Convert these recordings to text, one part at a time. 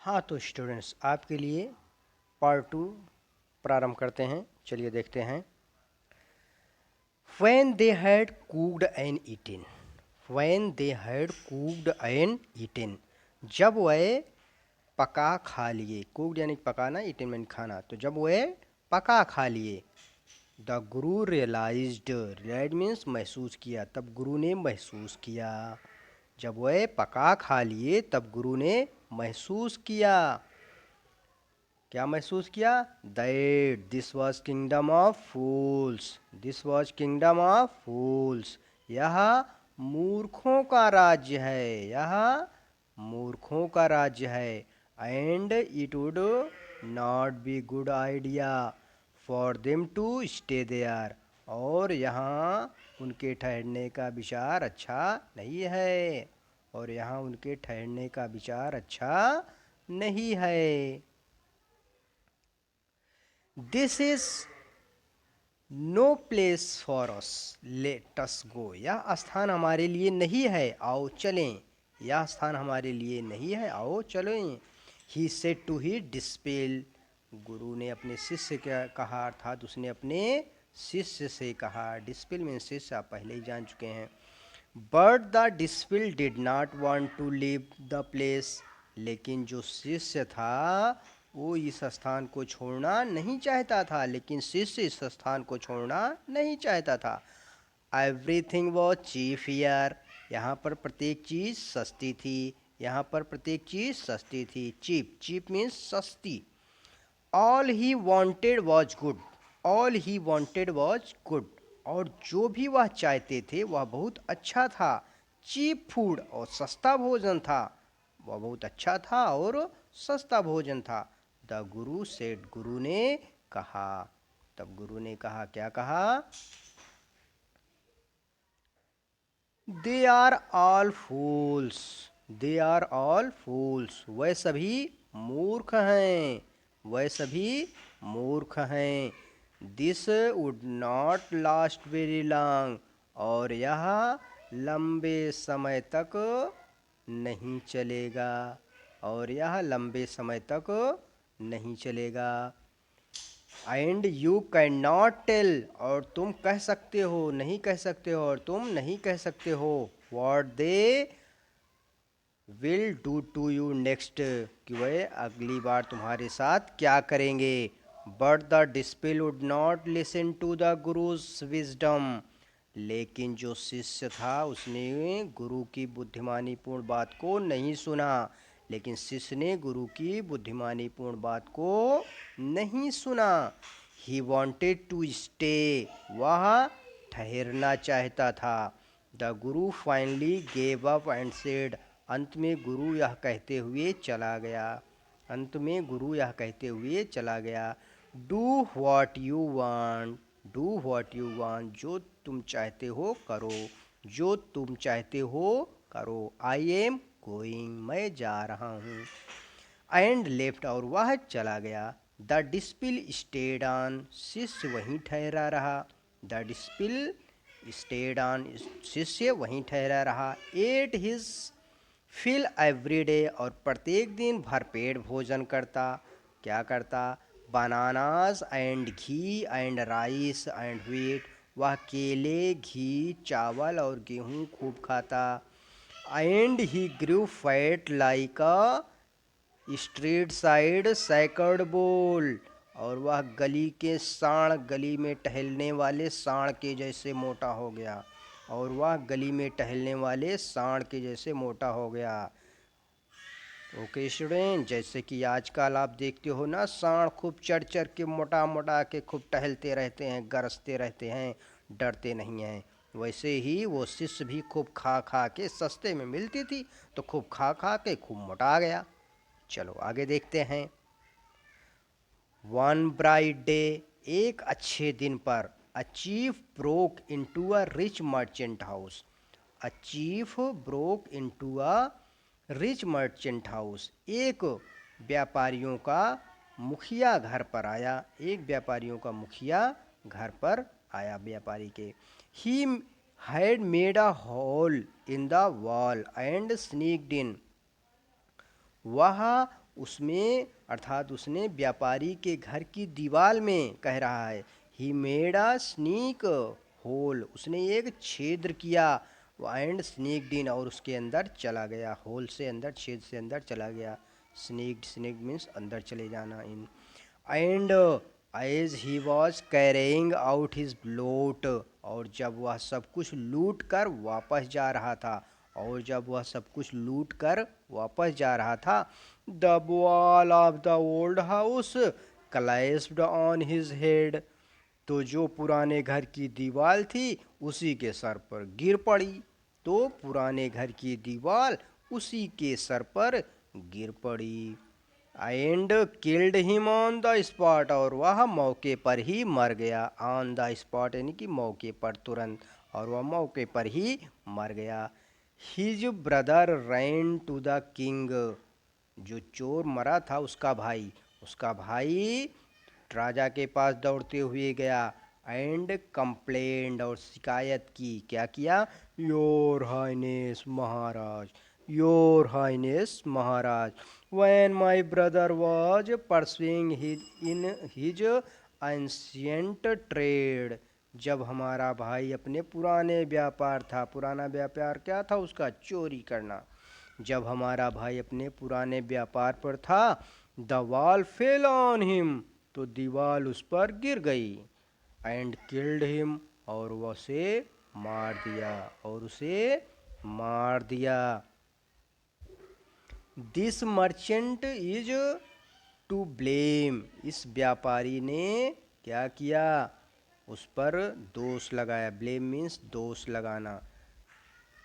हाँ तो स्टूडेंट्स आपके लिए पार्ट 2 प्रारंभ करते हैं। चलिए देखते हैं। When they had cooked and eaten, when they had cooked and eaten, जब वह पका खा लिए, कुकड यानी पकाना, ईटन यानी खाना, तो जब वह पका खा लिए, the Guru realised, realise means महसूस किया, तब गुरु ने महसूस किया। जब वह पका खा लिए तब गुरु ने महसूस किया। क्या महसूस किया? That this was kingdom of fools, this was kingdom of fools, यह मूर्खों का राज्य है, यह मूर्खों का राज्य है। And it would not be good idea for them to stay there, और यहाँ उनके ठहरने का विचार अच्छा नहीं है, और यहाँ उनके ठहरने का विचार अच्छा नहीं है। This is no place for us, let us go, यह स्थान हमारे लिए नहीं है, आओ चलें, यह स्थान हमारे लिए नहीं है, आओ चलें। He said to he dispel, गुरु ने अपने शिष्य से क्या कहा, अर्थात उसने अपने शिष्य से कहा। डिस्पेल मीन शिष्य, आप पहले ही जान चुके हैं। But the disciple did not want to leave the place, लेकिन जो शिष्य था वो इस स्थान को छोड़ना नहीं चाहता था, लेकिन शिष्य इस स्थान को छोड़ना नहीं चाहता था। एवरीथिंग वॉज चीप हियर, यहाँ पर प्रत्येक चीज़ सस्ती थी, यहाँ पर प्रत्येक चीज़ सस्ती थी। चीप, चीप मीन्स सस्ती। All he wanted was good, all he wanted was good, और जो भी वह चाहते थे वह बहुत अच्छा था। चीप फूड, और सस्ता भोजन था, वह बहुत अच्छा था और सस्ता भोजन था। द गुरु सेड, गुरु ने कहा, तब गुरु ने कहा, क्या कहा? They are all fools, they are all fools, वह सभी मूर्ख हैं, वह सभी मूर्ख हैं। This would not last very long, और यह लंबे समय तक नहीं चलेगा, और यह लंबे समय तक नहीं चलेगा। And you can not tell, और तुम कह सकते हो, नहीं कह सकते हो, और तुम नहीं कह सकते हो, what they will do to you next, कि वह अगली बार तुम्हारे साथ क्या करेंगे। But the disciple would not listen to the guru's wisdom, लेकिन जो शिष्य था उसने गुरु की बुद्धिमानीपूर्ण बात को नहीं सुना, लेकिन शिष्य ने गुरु की बुद्धिमानीपूर्ण बात को नहीं सुना। ही वॉन्टेड टू स्टे, वह ठहरना चाहता था। The Guru finally gave up and said, अंत में गुरु यह कहते हुए चला गया, अंत में गुरु यह कहते हुए चला गया। Do what you want, do what you want, जो तुम चाहते हो करो, जो तुम चाहते हो करो। आई एम गोइंग, मैं जा रहा हूँ। एंड लेफ्ट, और वह चला गया। द डिस्पिल स्टेड ऑन, शिष्य वहीं ठहरा रहा। द डिस्पिल स्टेड ऑन, शिष्य वहीं ठहरा रहा। Ate his fill every day, और प्रत्येक दिन भरपेट भोजन करता। क्या करता? Bananas and ghee and rice and wheat, वह केले, घी, चावल और गेहूँ खूब खाता। And he grew fat like a street side sacred bull, और वह गली के सांड, गली में टहलने वाले सांड के जैसे मोटा हो गया, और वह गली में टहलने वाले सांड के जैसे मोटा हो गया। ओके स्टूडेंट, जैसे कि आजकल आप देखते हो ना, सांड खूब चढ़ चढ़ के मोटा मोटा के खूब टहलते रहते हैं, गरजते रहते हैं, डरते नहीं हैं, वैसे ही वो शिष्य भी खूब खा खा के, सस्ते में मिलती थी तो खूब खा खा के खूब मोटा गया। चलो आगे देखते हैं। वन ब्राइट डे, एक अच्छे दिन पर, a chief broke into a rich merchant house, a chief broke into a rich merchant house, एक व्यापारियों का मुखिया घर पर आया, एक व्यापारियों का मुखिया घर पर आया, व्यापारी के। He had made a hole in the wall and sneaked in, वह उसमें अर्थात उसने व्यापारी के घर की दीवार में, कह रहा है, he made a sneak hole, उसने एक छेद किया, एंड स्नीक्ड इन, और उसके अंदर चला गया, होल से अंदर, छेद से अंदर चला गया, स्नीक्ड, स्नीक्ड मीन्स अंदर चले जाना, in, and as he was carrying out his loot, और जब वह सब कुछ लूट कर वापस जा रहा था, और जब वह सब कुछ लूट कर वापस जा रहा था, the wall of the old house clashed on his head, तो जो पुराने घर की दीवार थी उसी के सर पर गिर पड़ी, तो पुराने घर की दीवार उसी के सर पर गिर पड़ी, and killed him on the spot, और वह मौके पर ही मर गया, ऑन द स्पॉट यानी कि मौके पर, तुरंत, और वह मौके पर ही मर गया। His brother ran to the king, जो चोर मरा था उसका भाई राजा के पास दौड़ते हुए गया, एंड कंप्लेंड, और शिकायत की, क्या किया, your highness Maharaj, your highness Maharaj, when my brother was pursuing his ancient trade, जब हमारा भाई अपने पुराने व्यापार था, पुराना व्यापार क्या था उसका, चोरी करना, जब हमारा भाई अपने पुराने व्यापार पर था, the wall fell on him, तो दीवार उस पर गिर गई, एंड किल्ड हिम, और उसे मार दिया। This merchant is to blame, इस व्यापारी ने क्या किया, उस पर दोष लगाया, ब्लेम मीन्स दोष लगाना,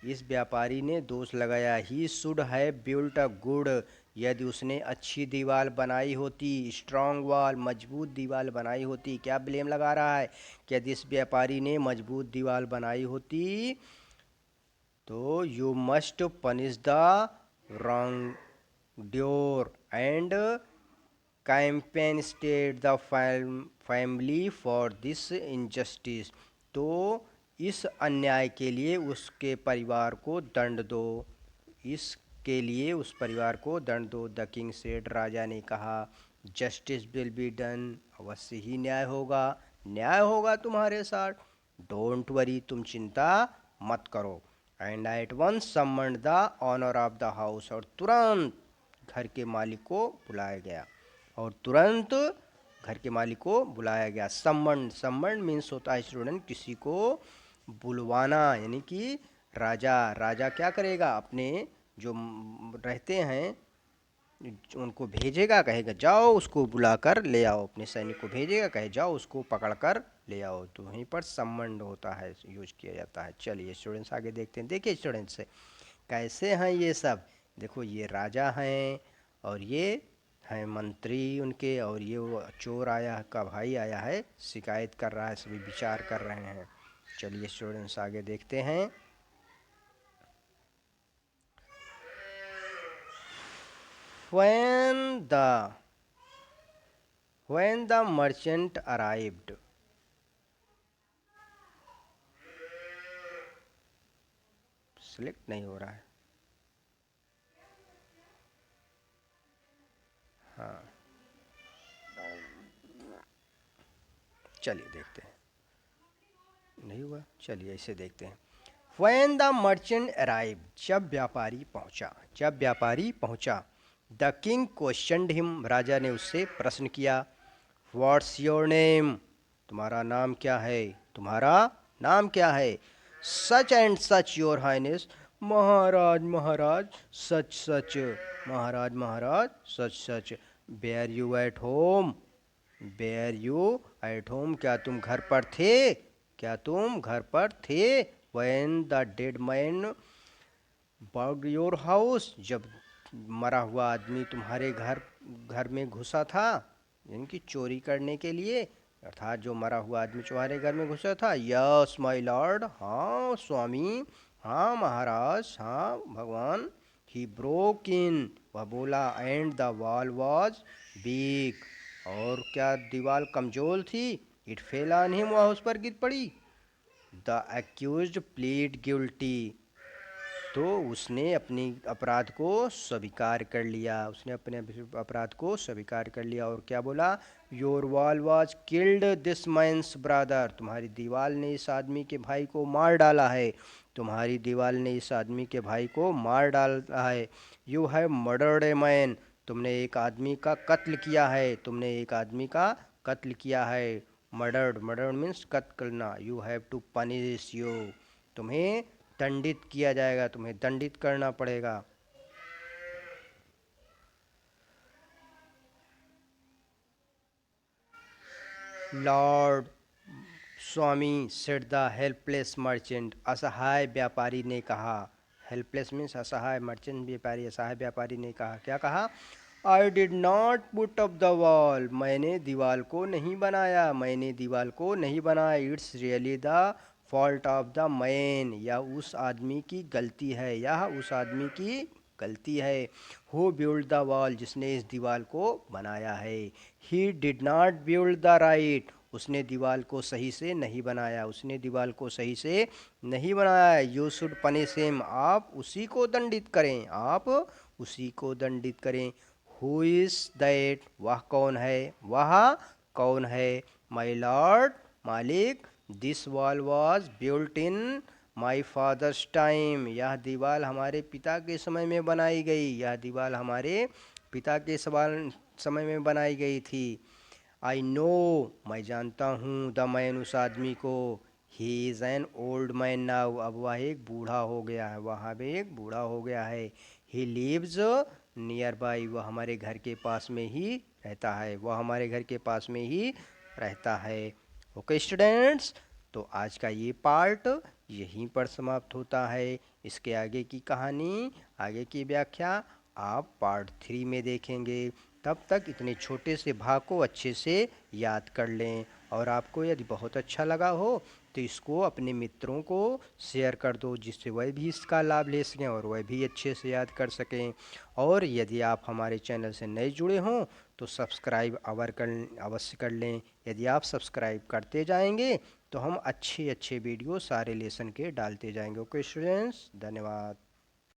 इस व्यापारी ने दोष लगाया, he should have built a good, यदि उसने अच्छी दीवार बनाई होती, स्ट्रांग वॉल, मजबूत दीवार बनाई होती, क्या ब्लेम लगा रहा है कि यदि इस व्यापारी ने मजबूत दीवार बनाई होती तो you must punish the wrongdoer and compensate the family for this injustice, तो इस अन्याय के लिए उसके परिवार को दंड दो, इसके लिए उस परिवार को दंड दो, द किंग सेड, राजा ने कहा, जस्टिस विल बी डन, अवश्य ही न्याय होगा तुम्हारे साथ, डोंट वरी, तुम चिंता मत करो, and at once summoned the owner of the house, और तुरंत घर के मालिक को बुलाया गया, और तुरंत घर के मालिक को बुलाया गया, सम्मन मीन्स होता है स्टूडेंट किसी को बुलवाना, यानी कि राजा क्या करेगा, अपने जो रहते हैं उनको भेजेगा, कहेगा जाओ उसको बुलाकर ले आओ, अपने सैनिक को भेजेगा, कहे जाओ उसको पकड़ कर ले आओ, तो वहीं पर सम्मन होता है, यूज किया जाता है। चलिए स्टूडेंट्स आगे देखते हैं, देखिए स्टूडेंट्स कैसे हैं ये सब, देखो ये राजा हैं और ये हैं मंत्री उनके, और ये वो चोर आया का भाई आया है, शिकायत कर रहा है, सभी विचार कर रहे हैं। चलिए स्टूडेंट्स आगे देखते हैं। when the when the merchant arrived, select नहीं हो रहा है, हाँ चलिए देखते हैं, नहीं हुआ, चलिए इसे देखते हैं। When the merchant arrived, जब व्यापारी पहुंचा, द किंग क्वेश्चनड हिम, राजा ने उससे प्रश्न किया, व्हाट्स योर नेम, तुम्हारा नाम क्या है, तुम्हारा नाम क्या है, such and such your highness, महाराज सच सच, महाराज सच सच, बेयर यू एट होम, क्या तुम घर पर थे, when the dead man bugged your house, जब मरा हुआ आदमी तुम्हारे घर में घुसा था, यानी कि चोरी करने के लिए, अर्थात जो मरा हुआ आदमी तुम्हारे घर में घुसा था, यस माय लॉर्ड, हाँ स्वामी, हाँ महाराज, हाँ भगवान, ही ब्रोक इन, वह बोला, and the wall was weak, और क्या दीवार कमजोर थी, इट फेल ऑन हिम, वह उस पर गिर पड़ी, द एक्यूज्ड प्लीड गिल्टी, तो उसने अपनी अपराध को स्वीकार कर लिया, उसने अपने अपराध को स्वीकार कर लिया और क्या बोला, your wall was killed this man's brother, तुम्हारी दीवार ने इस आदमी के भाई को मार डाला है, तुम्हारी दीवार ने इस आदमी के भाई को मार डाला है। You have murdered a man, तुमने एक आदमी का कत्ल किया है, तुमने एक आदमी का कत्ल किया है। मर्डर्ड, मर्डर्ड मीन्स कत्ल करना। You have to punish you, तुम्हें दंडित किया जाएगा, तुम्हें दंडित करना पड़ेगा। लॉर्ड स्वामी सेड द हेल्पलेस मर्चेंट, असहाय व्यापारी ने कहा। हेल्पलेस मीन्स असहाय, मर्चेंट व्यापारी, असहाय व्यापारी ने कहा। क्या कहा? I did not put up the wall, मैंने दीवार को नहीं बनाया, मैंने दीवार को नहीं बनाया। It's really the fault of the man, यह उस आदमी की गलती है, यह उस आदमी की गलती है। हु बिल्ड द वॉल, जिसने इस दीवार को बनाया है। He did not build the right, उसने दीवार को सही से नहीं बनाया, उसने दीवार को सही से नहीं बनाया। यू शुड पनिश हिम, आप उसी को दंडित करें, आप उसी को दंडित करें। हु इज दैट, वह कौन है, वह कौन है। माई लॉर्ड, मालिक, this wall was built in my father's time, यह दीवार हमारे पिता के समय में बनाई गई, यह दीवार हमारे पिता के समय में बनाई गई थी। आई नो, मैं जानता हूँ, द मैन, उस आदमी को। He is an old man now, अब वह एक बूढ़ा हो गया है, वह अब एक बूढ़ा हो गया है। ही लिव्स नियर बाई, वह हमारे घर के पास में ही रहता है, वह हमारे घर के पास में ही रहता है। ओके स्टूडेंट्स, तो आज का ये पार्ट यहीं पर समाप्त होता है। इसके आगे की कहानी, आगे की व्याख्या आप पार्ट 3 में देखेंगे। तब तक इतने छोटे से भाग को अच्छे से याद कर लें, और आपको यदि बहुत अच्छा लगा हो तो इसको अपने मित्रों को शेयर कर दो, जिससे वह भी इसका लाभ ले सकें और वह भी अच्छे से याद कर सकें। और यदि आप हमारे चैनल से नए जुड़े हों तो सब्सक्राइब अवश्य कर लें। यदि आप सब्सक्राइब करते जाएंगे तो हम अच्छे अच्छे वीडियो सारे लेसन के डालते जाएंगे। ओके स्टूडेंट्स, धन्यवाद।